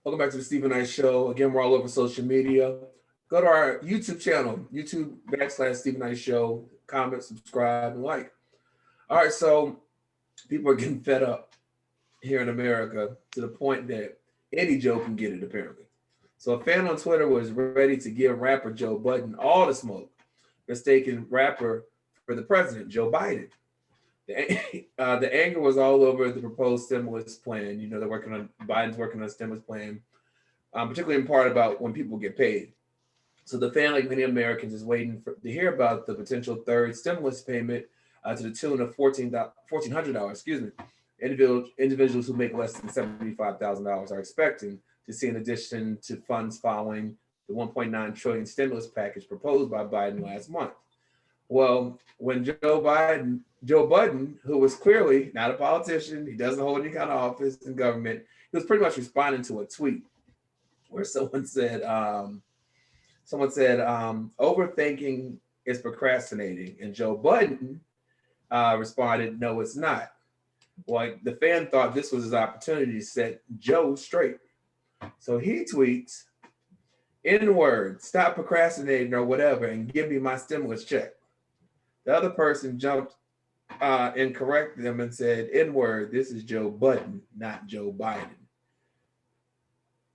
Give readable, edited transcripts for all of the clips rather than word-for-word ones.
Welcome back to the Stephen Knight Show. Again, we're all over social media. Go to our YouTube channel, YouTube / Stephen Knight Show. Comment, subscribe, and like. All right, so people are getting fed up here in America to the point that any Joe can get it, apparently. So a fan on Twitter was ready to give rapper Joe Budden all the smoke, mistaking rapper for the president, Joe Biden. The anger was all over the proposed stimulus plan. You know, they're working on Biden's working on a stimulus plan, particularly in part about when people get paid. So the fan, like many Americans, is waiting to hear about the potential third stimulus payment to the tune of $1,400. Excuse me. Individuals who make less than $75,000 are expecting to see, in addition to funds following the 1.9 trillion stimulus package proposed by Biden last month. Well, when Joe Budden, who was clearly not a politician, he doesn't hold any kind of office in government, he was pretty much responding to a tweet where someone said, overthinking is procrastinating. And Joe Budden responded, no, it's not. Well, the fan thought this was his opportunity to set Joe straight. So he tweets, N word, stop procrastinating or whatever, and give me my stimulus check. The other person jumped and corrected them and said, N word, this is Joe Budden, not Joe Biden.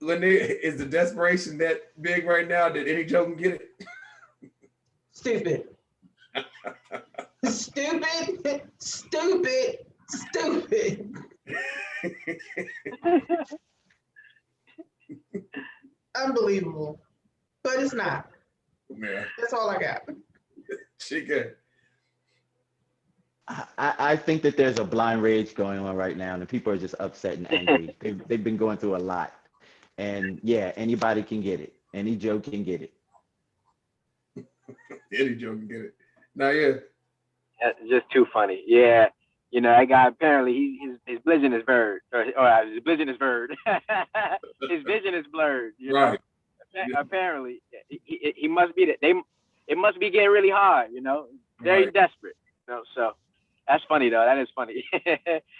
Lynia, is the desperation that big right now that any Joe can get it? Stupid. Stupid. Stupid. Stupid. Unbelievable. But it's not. Yeah. That's all I got. Chike. I think that there's a blind rage going on right now, and people are just upset and angry. They've been going through a lot. And yeah, anybody can get it. Any Joe can get it. Any Joe can get it. Nayyir. That's just too funny. Yeah. You know, that guy apparently his vision is blurred. His vision is blurred. His vision is blurred. You know? Right. Apparently, he must be that it must be getting really hard. You know, very Right. desperate. You know, so that's funny though. That is funny.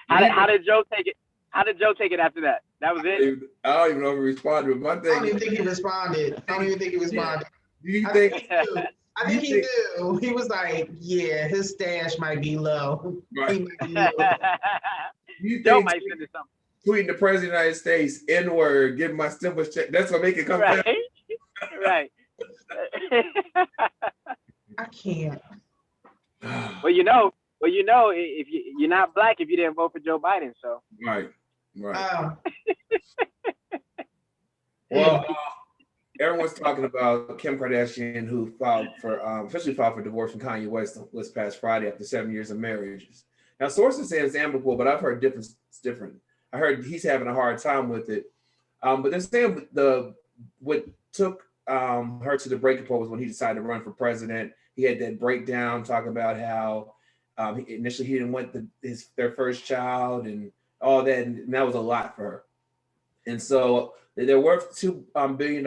How did Joe take it? How did Joe take it after that? That was it. I don't even know if he responded. But my I don't even thing, think he responded. do you think? I think he knew. He was like, yeah, his stash might be low. Right. He might be low. Do you Joe think might send it something. tweeting the president of the United States, N word, give my stimulus check? That's what make it come back. Right. Right. I can't. Well, you know, if you're not black if you didn't vote for Joe Biden, so. Right. Oh. Well, everyone's talking about Kim Kardashian, who officially filed for divorce from Kanye West this past Friday after 7 years of marriages. Now, sources say it's amicable, but I've heard it's different. I heard he's having a hard time with it. But they're saying what took her to the breaking point was when he decided to run for president. He had that breakdown talking about how initially he didn't want their first child and all that, and that was a lot for her. And so they're worth $2 billion,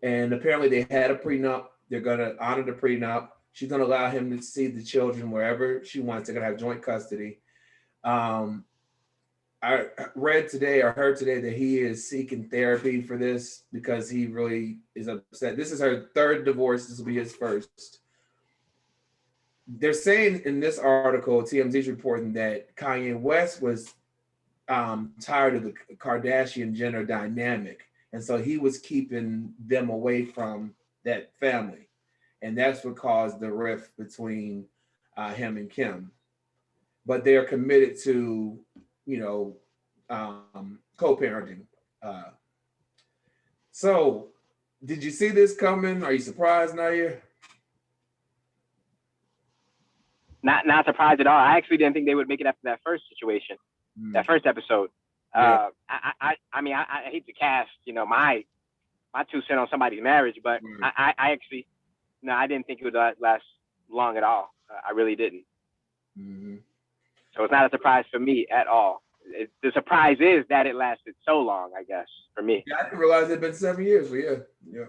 and apparently they had a prenup. They're going to honor the prenup. She's going to allow him to see the children wherever she wants. They're going to have joint custody. I heard today that he is seeking therapy for this because he really is upset. This is her third divorce. This will be his first. They're saying in this article, TMZ's reporting that Kanye West was tired of the Kardashian Jenner dynamic, and so he was keeping them away from that family, and that's what caused the rift between him and Kim. But they are committed to, co-parenting. So, did you see this coming? Are you surprised, Nayyir? Not surprised at all. I actually didn't think they would make it after that first situation, that first episode. Yeah. I mean, I hate to cast, my 2 cents on somebody's marriage, but I actually, no, I didn't think it would last long at all. I really didn't. Mm-hmm. So it's not a surprise for me at all. The surprise is that it lasted so long, I guess, for me. Yeah, I didn't realize it'd been 7 years, but yeah.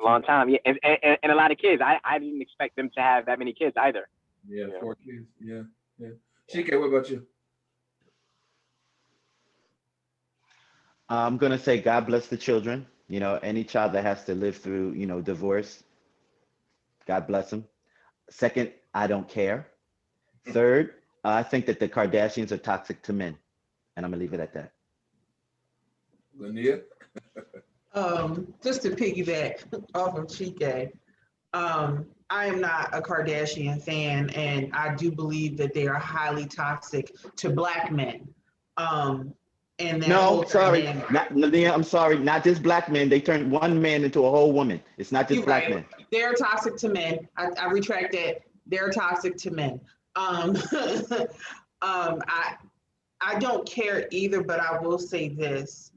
A long time, yeah, and a lot of kids. I didn't expect them to have that many kids either. Yeah, 4 kids. Yeah. Chike, what about you? I'm gonna say God bless the children. You know, any child that has to live through, you know, divorce, God bless them. Second, I don't care. Third, I think that the Kardashians are toxic to men, and I'm gonna leave it at that. Lynia? Just to piggyback off of Chike, I am not a Kardashian fan, and I do believe that they are highly toxic to Black men. And that whole No, sorry, dynamic. Nadia, I'm sorry, not just black men. They turned one man into a whole woman. It's not just You're black right. men. They're toxic to men. I retract that. They're toxic to men. I don't care either, but I will say this.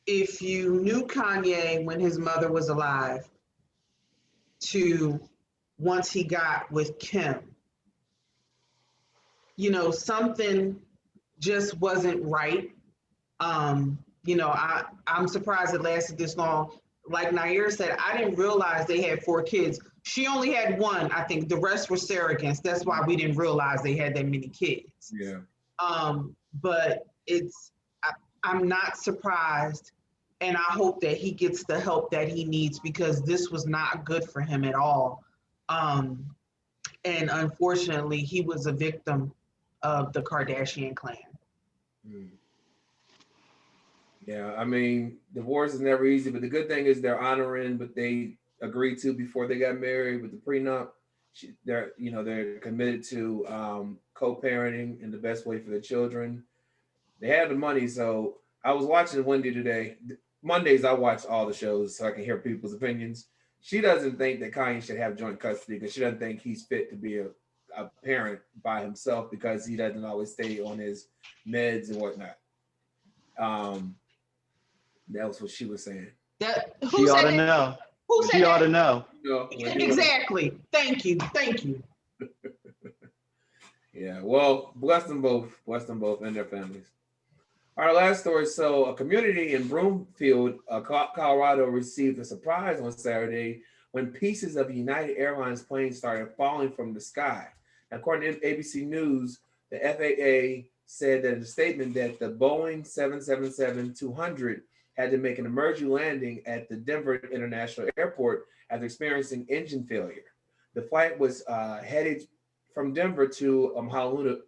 If you knew Kanye when his mother was alive, to once he got with Kim, you know, something just wasn't right. You know, I'm surprised it lasted this long. Like Nayyir said, I didn't realize they had 4 kids. She only had 1. I think the rest were surrogates. That's why we didn't realize they had that many kids. Yeah. But I'm not surprised, and I hope that he gets the help that he needs, because this was not good for him at all. And unfortunately, he was a victim of the Kardashian clan. Mm. Yeah, I mean, divorce is never easy, but the good thing is they're honoring what they agreed to before they got married with the prenup. They're committed to co-parenting in the best way for the children. They have the money, so I was watching Wendy today. Mondays I watch all the shows so I can hear people's opinions. She doesn't think that Kanye should have joint custody because she doesn't think he's fit to be a parent by himself because he doesn't always stay on his meds and whatnot. That was what she was saying. She ought to know. Who said She ought to that? know. Exactly. Thank you. Yeah, well, bless them both and their families. Our last story. So, a community in Broomfield, Colorado, received a surprise on Saturday when pieces of a United Airlines plane started falling from the sky. According to ABC News, the FAA said that in a statement that the Boeing 777-200 had to make an emergency landing at the Denver International Airport after experiencing engine failure. The flight was headed from Denver to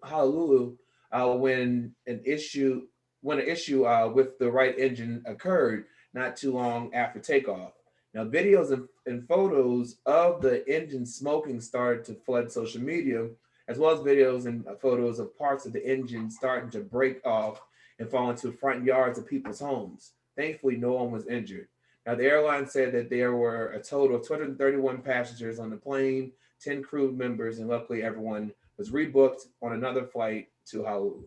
Honolulu when an issue with the right engine occurred not too long after takeoff. Now, videos and photos of the engine smoking started to flood social media, as well as videos and photos of parts of the engine starting to break off and fall into front yards of people's homes. Thankfully, no one was injured. Now, the airline said that there were a total of 231 passengers on the plane, 10 crew members, and luckily everyone was rebooked on another flight to Honolulu.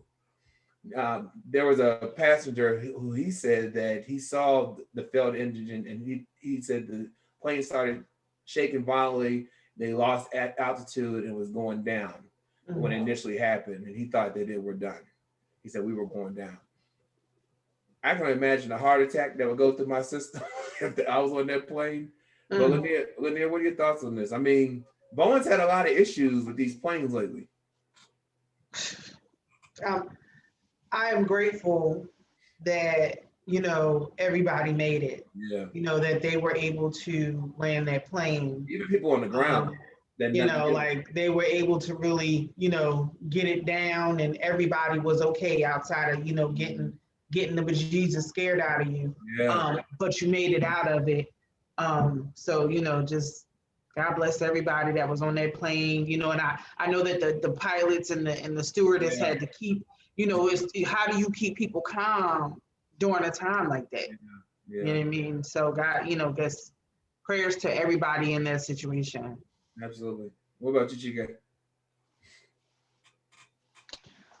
There was a passenger who he said that he saw the failed engine, and he said the plane started shaking violently. They lost altitude and was going down when it initially happened, and he thought that they were done. He said we were going down. I can imagine a heart attack that would go through my system if I was on that plane. But Lynia, what are your thoughts on this? I mean, Boeing's had a lot of issues with these planes lately. I am grateful that, everybody made it. Yeah. That they were able to land that plane. Even people on the ground. Like they were able to really, get it down, and everybody was okay outside of, getting the bejesus scared out of you. Yeah. But you made it out of it. So, just God bless everybody that was on that plane, and I know that the pilots and the stewardess had to keep, how do you keep people calm during a time like that? Yeah. You know what I mean? So God, guess prayers to everybody in that situation. Absolutely. What about you, Chike?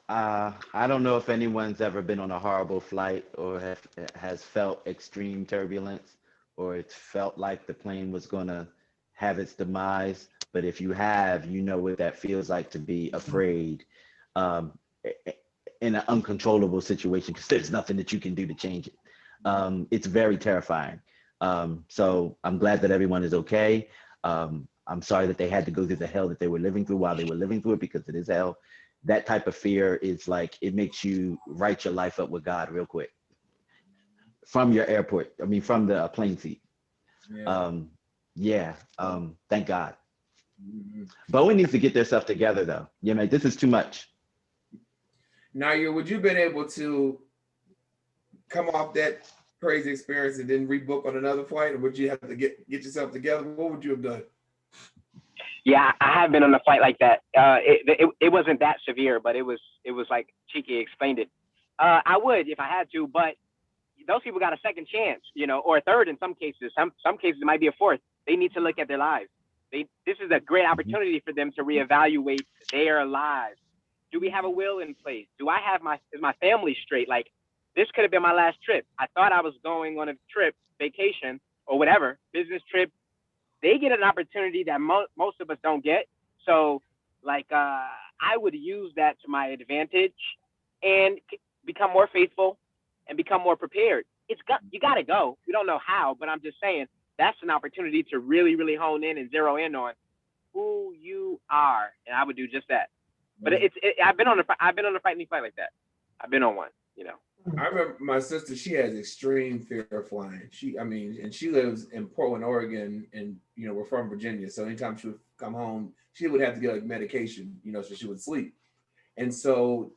I don't know if anyone's ever been on a horrible flight or has felt extreme turbulence, or it's felt like the plane was going to have its demise. But if you have, you know what that feels like to be afraid in an uncontrollable situation, because there's nothing that you can do to change it. It's very terrifying. So I'm glad that everyone is okay. I'm sorry that they had to go through the hell that they were living through while they were living through it, because it is hell. that type of fear is like, it makes you write your life up with God real quick from your airport. I mean, from the plane seat. Yeah. Thank God. Bowie needs to get their stuff together though. You know, this is too much. Nayyir, would you been able to come off that crazy experience and then rebook on another flight, or would you have to get yourself together? What would you have done? Yeah, I have been on a flight like that. It wasn't that severe, but it was like Chike explained it. I would if I had to, but those people got a second chance, you know, or a third in some cases. Some cases it might be a fourth. They need to look at their lives. This is a great opportunity for them to reevaluate their lives. Do we have a will in place? Do I have is my family straight? Like, this could have been my last trip. I thought I was going on a trip, vacation, or whatever, business trip. They get an opportunity that most of us don't get. So, like, I would use that to my advantage and become more faithful and become more prepared. You got to go. We don't know how, but I'm just saying that's an opportunity to really, really hone in and zero in on who you are, and I would do just that. But I've been on a frightening flight like that. I've been on one, you know. I remember my sister, she has extreme fear of flying. And she lives in Portland, Oregon, and, you know, we're from Virginia. So anytime she would come home, she would have to get like medication, you know, so she would sleep. And so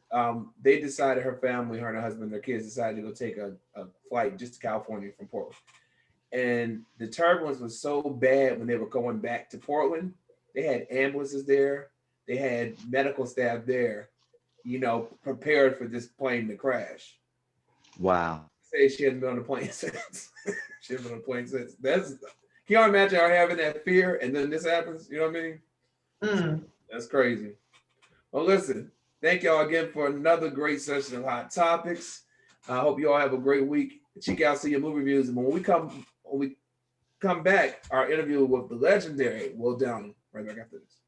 they decided, her family, her and her husband, their kids decided to go take a flight just to California from Portland. And the turbulence was so bad when they were going back to Portland. They had ambulances there. They had medical staff there, you know, prepared for this plane to crash. Wow. Say she hasn't been on a plane since. She hasn't been on a plane since. Can you imagine her having that fear and then this happens? You know what I mean? That's crazy. Well, listen, thank y'all again for another great session of Hot Topics. I hope you all have a great week. Check out some of your movie reviews. And when we come back, our interview with the legendary Will Downing, right back after this.